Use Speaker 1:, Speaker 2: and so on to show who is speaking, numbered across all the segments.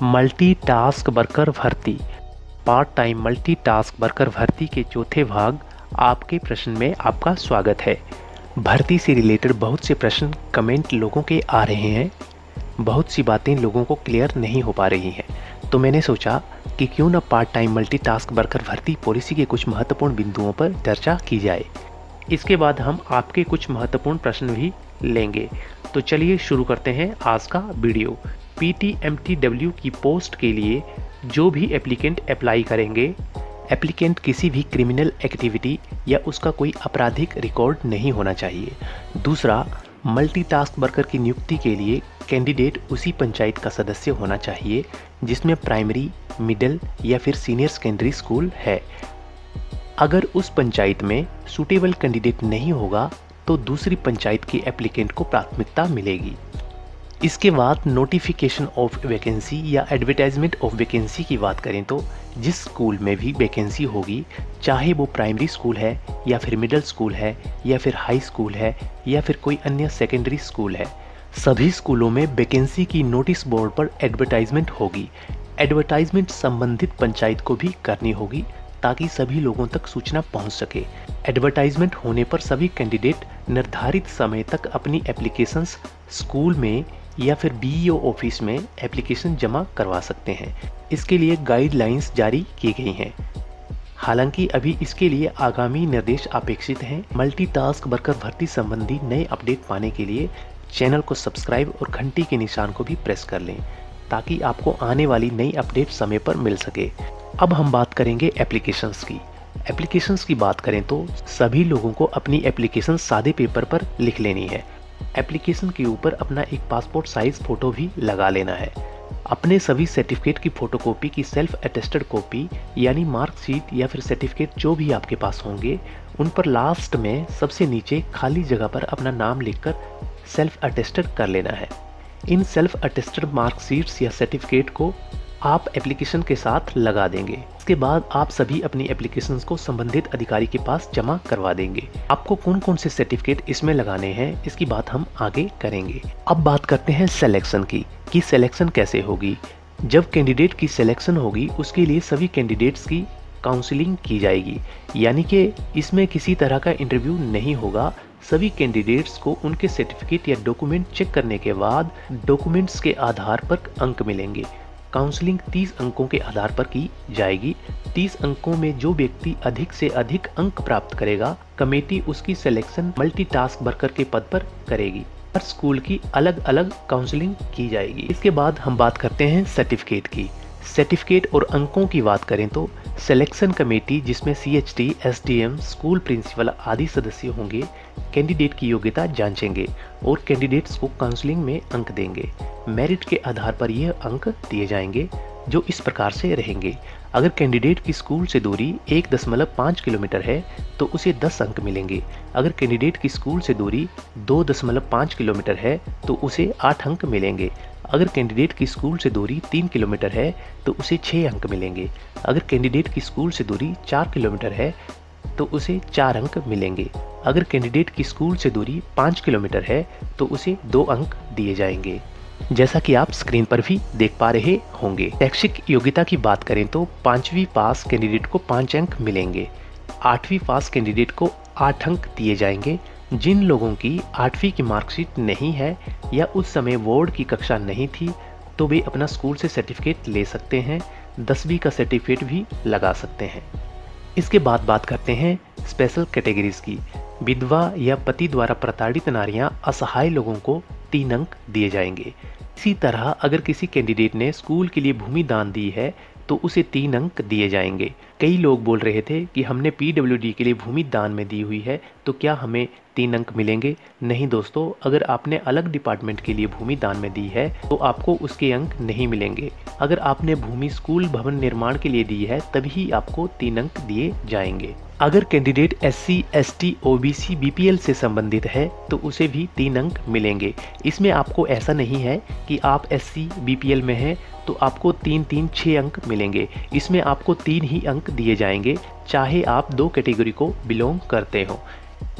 Speaker 1: Multitask worker भर्ती, part time multitask worker भर्ती के चौथे भाग आपके प्रश्न में आपका स्वागत है। भर्ती से रिलेटेड बहुत से प्रश्न कमेंट लोगों के आ रहे हैं, बहुत सी बातें लोगों को क्लियर नहीं हो पा रही हैं, तो मैंने सोचा कि क्यों ना पार्ट टाइम मल्टीटास्क वर्कर भर्ती पॉलिसी के कुछ महत्वपूर्ण बिंदुओं पर चर्चा की जाए। इसके बाद हम आपके कुछ महत्वपूर्ण प्रश्न भी लेंगे। तो चलिए शुरू करते हैं आज का वीडियो। PTMTW की पोस्ट के लिए जो भी एप्लीकेंट अप्लाई करेंगे, एप्लीकेंट किसी भी क्रिमिनल एक्टिविटी या उसका कोई आपराधिक रिकॉर्ड नहीं होना चाहिए। दूसरा, मल्टीटास्क वर्कर की नियुक्ति के लिए कैंडिडेट उसी पंचायत का सदस्य होना चाहिए जिसमें प्राइमरी, मिडिल या फिर सीनियर सेकेंडरी स्कूल है। अगर उस पंचायत में सूटेबल कैंडिडेट नहीं होगा तो दूसरी पंचायत के एप्लीकेंट को प्राथमिकता मिलेगी। इसके बाद नोटिफिकेशन ऑफ वैकेंसी या एडवर्टाइजमेंट ऑफ वैकेंसी की बात करें तो जिस स्कूल में भी वैकेंसी होगी, चाहे वो प्राइमरी स्कूल है या फिर मिडिल स्कूल है या फिर हाई स्कूल है या फिर कोई अन्य सेकेंडरी स्कूल है, सभी स्कूलों में वैकेंसी की नोटिस बोर्ड पर एडवर्टाइजमेंट होगी। एडवर्टाइजमेंट संबंधित पंचायत को भी करनी होगी ताकि सभी लोगों तक सूचना पहुंच सके। एडवर्टाइजमेंट होने पर सभी कैंडिडेट निर्धारित समय तक अपनी एप्लीकेशंस स्कूल में या फिर BEO ऑफिस में एप्लीकेशन जमा करवा सकते हैं। इसके लिए गाइडलाइंस जारी की गई हैं। हालांकि अभी इसके लिए आगामी निर्देश अपेक्षित हैं। मल्टीटास्क वर्कर भर्ती संबंधी नए अपडेट पाने के लिए चैनल को सब्सक्राइब और घंटी के निशान को भी प्रेस कर लें ताकि आपको आने वाली नई अपडेट समय पर मिल सके। अब हम बात करेंगे एप्लीकेशंस की। एप्लीकेशंस की बात करें तो सभी लोगों को अपनी एप्लीकेशन सादे पेपर पर लिख लेनी है। एप्लीकेशन के ऊपर अपना एक पासपोर्ट साइज फ़ोटो भी लगा लेना है। अपने सभी सर्टिफिकेट की फ़ोटोकॉपी की सेल्फ अटेस्टेड कॉपी यानी मार्कशीट या फिर सर्टिफिकेट जो भी आपके पास होंगे, उन पर लास्ट में सबसे नीचे खाली जगह पर अपना नाम लिखकर सेल्फ अटेस्टेड कर लेना है। इन सेल्फ अटेस्टेड मार्कशीट्स या सर्टिफिकेट को आप एप्लीकेशन के साथ लगा देंगे। इसके बाद आप सभी अपनी एप्लीकेशंस को संबंधित अधिकारी के पास जमा करवा देंगे। आपको कौन कौन से सर्टिफिकेट इसमें लगाने हैं, इसकी बात हम आगे करेंगे। अब बात करते हैं सिलेक्शन की कि सिलेक्शन कैसे होगी। जब कैंडिडेट की सिलेक्शन होगी उसके लिए सभी कैंडिडेट्स की काउंसलिंग की जाएगी, यानी कि इसमें किसी तरह का इंटरव्यू नहीं होगा। सभी कैंडिडेट्स को उनके सर्टिफिकेट या डॉक्यूमेंट चेक करने के बाद डॉक्यूमेंट्स के आधार पर अंक मिलेंगे। काउंसलिंग 30 अंकों के आधार पर की जाएगी। 30 अंकों में जो व्यक्ति अधिक से अधिक अंक प्राप्त करेगा, कमेटी उसकी सिलेक्शन मल्टीटास्क वर्कर के पद पर करेगी। हर स्कूल की अलग अलग काउंसलिंग की जाएगी। इसके बाद हम बात करते हैं सर्टिफिकेट की। सर्टिफिकेट और अंकों की बात करें तो सिलेक्शन कमेटी जिसमें CHT, SDM, स्कूल प्रिंसिपल आदि सदस्य होंगे, कैंडिडेट की योग्यता जांचेंगे और कैंडिडेट्स को काउंसलिंग में अंक देंगे। मेरिट के आधार पर यह अंक दिए जाएंगे जो इस प्रकार से रहेंगे। अगर कैंडिडेट की स्कूल से दूरी 1.5 किलोमीटर है तो उसे 10 अंक मिलेंगे। अगर कैंडिडेट की स्कूल से दूरी 2.5 किलोमीटर है तो उसे 8 अंक मिलेंगे। अगर कैंडिडेट की स्कूल से दूरी 3 किलोमीटर है तो उसे 6 अंक मिलेंगे। अगर कैंडिडेट की स्कूल से दूरी 4 किलोमीटर है तो उसे 4 अंक मिलेंगे। अगर कैंडिडेट की स्कूल से दूरी 5 किलोमीटर है तो उसे 2 अंक दिए जाएंगे, जैसा कि आप स्क्रीन पर भी देख पा रहे होंगे। शैक्षिक योग्यता की बात करें तो 5वीं पास कैंडिडेट को 5 अंक मिलेंगे। 8वीं पास कैंडिडेट को 8 अंक दिए जाएंगे। जिन लोगों की 8वीं की मार्कशीट नहीं है या उस समय बोर्ड की कक्षा नहीं थी तो वे अपना स्कूल से सर्टिफिकेट ले सकते हैं। 10वीं का सर्टिफिकेट भी लगा सकते हैं। इसके बाद बात करते हैं स्पेशल कैटेगरीज की। विधवा या पति द्वारा प्रताड़ित नारियां, असहाय लोगों को 3 अंक दिए जाएंगे। इसी तरह अगर किसी कैंडिडेट ने स्कूल के लिए भूमि दान दी है तो उसे 3 अंक दिए जाएंगे। कई लोग बोल रहे थे कि हमने PWD के लिए भूमि दान में दी हुई है तो क्या हमें 3 अंक मिलेंगे? नहीं दोस्तों, अगर आपने अलग डिपार्टमेंट के लिए भूमि दान में दी है तो आपको उसके अंक नहीं मिलेंगे। अगर आपने भूमि स्कूल भवन निर्माण के लिए दी है तभी आपको 3 अंक दिए जाएंगे। अगर candidate SC, ST, OBC, BPL से संबंधित है तो उसे भी 3 अंक मिलेंगे। इसमें आपको ऐसा नहीं है कि आप SC, BPL में हैं तो आपको 6 अंक मिलेंगे। इसमें आपको 3 ही अंक दिए जाएंगे, चाहे आप 2 कैटेगरी को बिलोंग करते हो।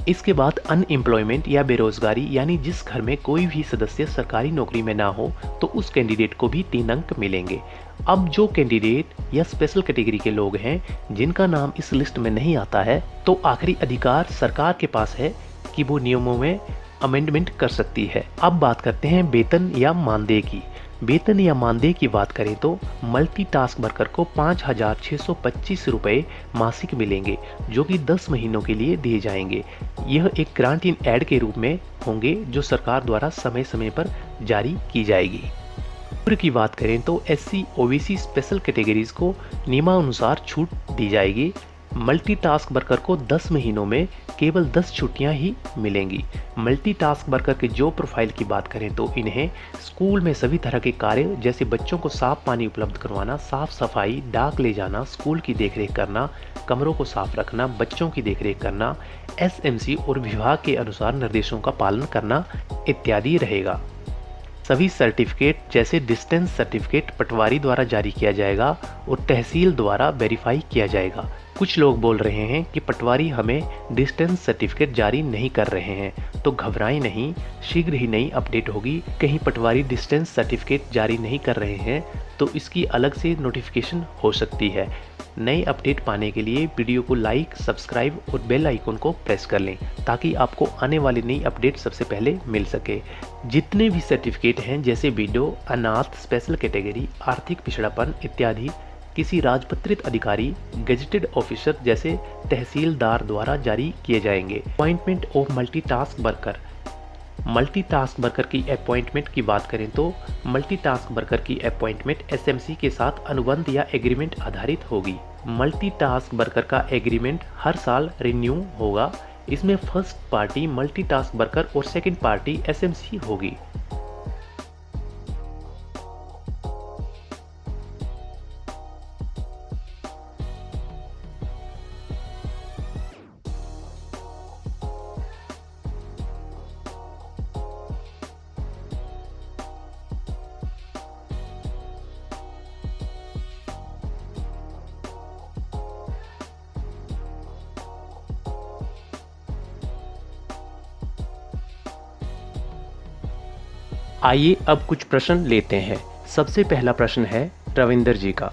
Speaker 1: इसके बाद अनएम्प्लॉयमेंट या बेरोजगारी, यानी जिस घर में कोई भी सदस्य सरकारी नौकरी में ना हो तो उस कैंडिडेट को भी 3 अंक मिलेंगे। अब जो कैंडिडेट या स्पेशल कैटेगरी के लोग हैं जिनका नाम इस लिस्ट में नहीं आता है, तो आखिरी अधिकार सरकार के पास है कि वो नियमों में अमेंडमेंट कर सकती है। अब बात करते हैं वेतन या मानदेय की। वेतन या मानदेय की बात करें तो मल्टीटास्क वर्कर को 5,625 रुपये मासिक मिलेंगे, जो कि 10 महीनों के लिए दिए जाएंगे। यह एक ग्रांट इन एड के रूप में होंगे जो सरकार द्वारा समय समय पर जारी की जाएगी। उम्र की बात करें तो SC, OBC स्पेशल कैटेगरीज को नियमानुसार छूट दी जाएगी। मल्टीटास्क वर्कर को 10 महीनों में केवल 10 छुट्टियां ही मिलेंगी। मल्टीटास्क वर्कर के जॉब प्रोफाइल की बात करें तो इन्हें स्कूल में सभी तरह के कार्य जैसे बच्चों को साफ पानी उपलब्ध करवाना, साफ सफाई, डाक ले जाना, स्कूल की देखरेख करना, कमरों को साफ रखना, बच्चों की देखरेख करना, SMC और विभाग के अनुसार निर्देशों का पालन करना इत्यादि रहेगा। सभी सर्टिफिकेट जैसे डिस्टेंस सर्टिफिकेट पटवारी द्वारा जारी किया जाएगा और तहसील द्वारा वेरीफाई किया जाएगा। कुछ लोग बोल रहे हैं कि पटवारी हमें डिस्टेंस सर्टिफिकेट जारी नहीं कर रहे हैं, तो घबराएं नहीं, शीघ्र ही नई अपडेट होगी। कहीं पटवारी डिस्टेंस सर्टिफिकेट जारी नहीं कर रहे हैं तो इसकी अलग से नोटिफिकेशन हो सकती है। नई अपडेट पाने के लिए वीडियो को लाइक, सब्सक्राइब और बेल आइकन को प्रेस कर लें ताकि आपको आने वाली नई अपडेट सबसे पहले मिल सके। जितने भी सर्टिफिकेट हैं जैसे विडो, अनाथ, स्पेशल कैटेगरी, आर्थिक पिछड़ापन इत्यादि किसी राजपत्रित अधिकारी, गेजेटेड ऑफिसर जैसे तहसीलदार द्वारा जारी किए जाएंगे। Appointment of multitask worker. Multitask worker की अपॉइंटमेंट की बात करें तो मल्टीटास्क वर्कर की अपॉइंटमेंट SMC के साथ अनुबंध या एग्रीमेंट आधारित होगी। मल्टीटास्क वर्कर का एग्रीमेंट हर साल रिन्यू होगा। इसमें फर्स्ट पार्टी मल्टीटास्क वर्कर और सेकंड पार्टी SMC होगी। आइए अब कुछ प्रश्न लेते हैं। सबसे पहला प्रश्न है रविंदर जी का।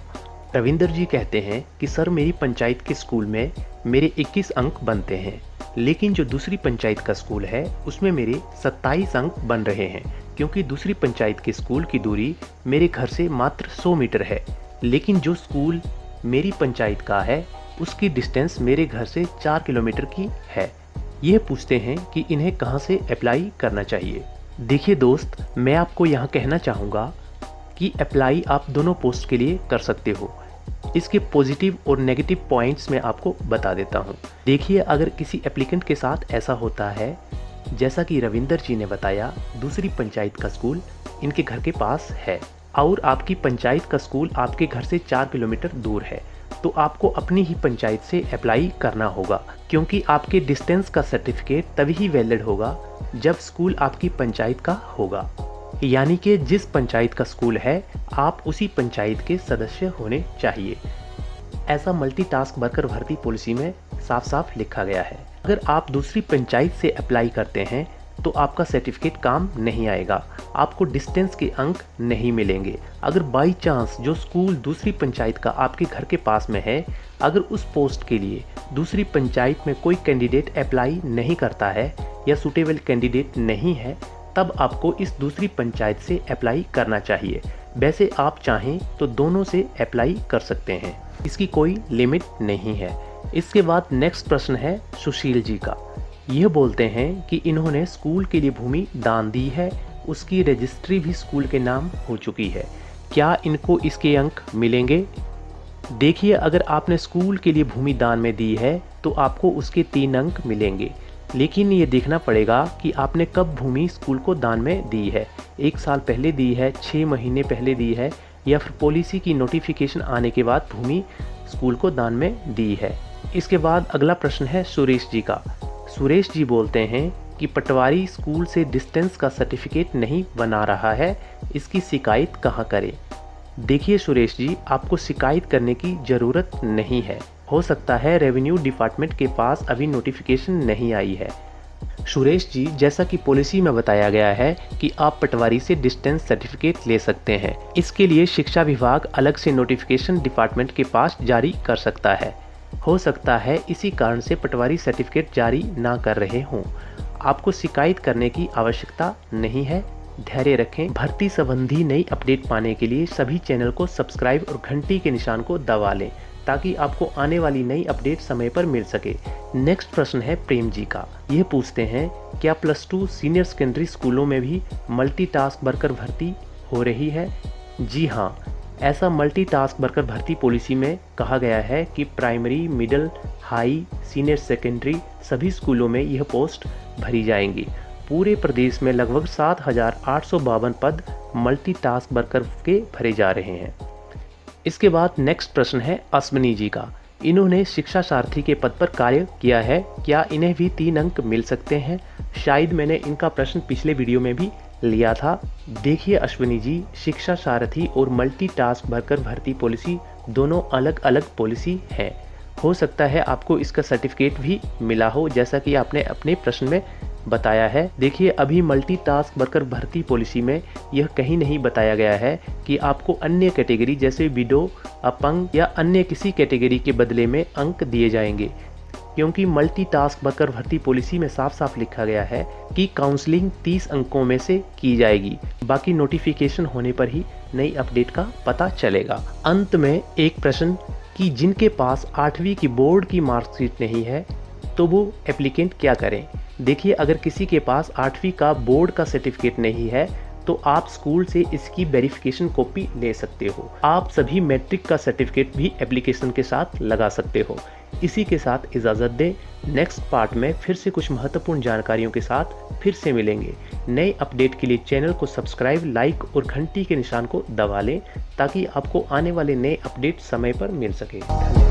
Speaker 1: रविंदर जी कहते हैं कि सर, मेरी पंचायत के स्कूल में मेरे 21 अंक बनते हैं, लेकिन जो दूसरी पंचायत का स्कूल है उसमें मेरे 27 अंक बन रहे हैं, क्योंकि दूसरी पंचायत के स्कूल की दूरी मेरे घर से मात्र 100 मीटर है, लेकिन जो स्कूल मेरी पंचायत का है उसकी डिस्टेंस मेरे घर से 4 किलोमीटर की है। यह पूछते हैं कि इन्हें कहां से अप्लाई करना चाहिए। देखिए दोस्त, मैं आपको यहाँ कहना चाहूँगा कि अप्लाई आप दोनों पोस्ट के लिए कर सकते हो। इसके पॉजिटिव और नेगेटिव पॉइंट्स मैं आपको बता देता हूँ। देखिए, अगर किसी एप्लीकेंट के साथ ऐसा होता है जैसा कि रविंदर जी ने बताया, दूसरी पंचायत का स्कूल इनके घर के पास है और आपकी पंचायत का स्कूल आपके घर से 4 किलोमीटर दूर है, तो आपको अपनी ही पंचायत से अप्लाई करना होगा, क्योंकि आपके डिस्टेंस का सर्टिफिकेट तभी वैलिड होगा जब स्कूल आपकी पंचायत का होगा। यानी कि जिस पंचायत का स्कूल है आप उसी पंचायत के सदस्य होने चाहिए। ऐसा मल्टीटास्क वर्कर भर्ती पॉलिसी में साफ साफ लिखा गया है। अगर आप दूसरी पंचायत से अप्लाई करते हैं तो आपका सर्टिफिकेट काम नहीं आएगा, आपको डिस्टेंस के अंक नहीं मिलेंगे। अगर बाई चांस जो स्कूल दूसरी पंचायत का आपके घर के पास में है, अगर उस पोस्ट के लिए दूसरी पंचायत में कोई कैंडिडेट अप्लाई नहीं करता है या सूटेबल कैंडिडेट नहीं है, तब आपको इस दूसरी पंचायत से अप्लाई करना चाहिए। वैसे आप चाहें तो दोनों से अप्लाई कर सकते हैं, इसकी कोई लिमिट नहीं है। इसके बाद नेक्स्ट प्रश्न है सुशील जी का। यह बोलते हैं कि इन्होंने स्कूल के लिए भूमि दान दी है, उसकी रजिस्ट्री भी स्कूल के नाम हो चुकी है, क्या इनको इसके अंक मिलेंगे? देखिए, अगर आपने स्कूल के लिए भूमि दान में दी है तो आपको उसके 3 अंक मिलेंगे, लेकिन ये देखना पड़ेगा कि आपने कब भूमि स्कूल को दान में दी है। 1 साल पहले दी है, 6 महीने पहले दी है, या फिर पॉलिसी की नोटिफिकेशन आने के बाद भूमि स्कूल को दान में दी है। इसके बाद अगला प्रश्न है सुरेश जी का। सुरेश जी बोलते हैं कि पटवारी स्कूल से डिस्टेंस का सर्टिफिकेट नहीं बना रहा है, इसकी शिकायत कहाँ करें? देखिए सुरेश जी, आपको शिकायत करने की ज़रूरत नहीं है। हो सकता है रेवेन्यू डिपार्टमेंट के पास अभी नोटिफिकेशन नहीं आई है। सुरेश जी, जैसा कि पॉलिसी में बताया गया है कि आप पटवारी से डिस्टेंस सर्टिफिकेट ले सकते हैं, इसके लिए शिक्षा विभाग अलग से नोटिफिकेशन डिपार्टमेंट के पास जारी कर सकता है। हो सकता है इसी कारण से पटवारी सर्टिफिकेट जारी ना कर रहे हों। आपको शिकायत करने की आवश्यकता नहीं है, धैर्य रखें। भर्ती संबंधी नई अपडेट पाने के लिए सभी चैनल को सब्सक्राइब और घंटी के निशान को दबा लें ताकि आपको आने वाली नई अपडेट समय पर मिल सके। नेक्स्ट प्रश्न है प्रेम जी का। ये पूछते हैं, क्या +2 सीनियर सेकेंडरी स्कूलों में भी मल्टीटास्क वर्कर भर्ती हो रही है? जी हाँ, ऐसा मल्टीटास्क वर्कर भर्ती पॉलिसी में कहा गया है कि primary, middle, high, senior secondary सभी स्कूलों में यह पोस्ट भरी जाएंगी। पूरे प्रदेश में लगभग 7,852 पद मल्टीटास्क वर्कर के भरे जा रहे हैं। इसके बाद नेक्स्ट प्रश्न है अश्विनी जी का। इन्होंने शिक्षा सारथी के पद पर कार्य किया है, क्या इन्हें भी 3 अंक मिल सकते हैं? शायद मैंने इनका प्रश्न पिछले वीडियो में भी लिया था। देखिए अश्विनी जी, शिक्षा सारथी और मल्टीटास्क वर्कर भर्ती पॉलिसी दोनों अलग अलग पॉलिसी है। हो सकता है आपको इसका सर्टिफिकेट भी मिला हो, जैसा कि आपने अपने प्रश्न में बताया है। देखिए, अभी मल्टीटास्क वर्कर भर्ती पॉलिसी में यह कहीं नहीं बताया गया है कि आपको अन्य कैटेगरी जैसे विडो, अपंग या अन्य किसी कैटेगरी के बदले में अंक दिए जाएंगे, क्योंकि मल्टीटास्क वर्कर भर्ती पॉलिसी में साफ साफ लिखा गया है कि काउंसलिंग 30 अंकों में से की जाएगी। बाकी नोटिफिकेशन होने पर ही नई अपडेट का पता चलेगा। अंत में एक प्रश्न कि जिनके पास 8वीं की बोर्ड की मार्कशीट नहीं है तो वो एप्लीकेंट क्या करें? देखिए, अगर किसी के पास 8वीं का बोर्ड का सर्टिफिकेट नहीं है तो आप स्कूल से इसकी वेरिफिकेशन कॉपी ले सकते हो। आप सभी मैट्रिक का सर्टिफिकेट भी एप्लीकेशन के साथ लगा सकते हो। इसी के साथ इजाज़त दें, नेक्स्ट पार्ट में फिर से कुछ महत्वपूर्ण जानकारियों के साथ फिर से मिलेंगे। नए अपडेट के लिए चैनल को सब्सक्राइब, लाइक और घंटी के निशान को दबा लें ताकि आपको आने वाले नए अपडेट समय पर मिल सके। धन्यवाद।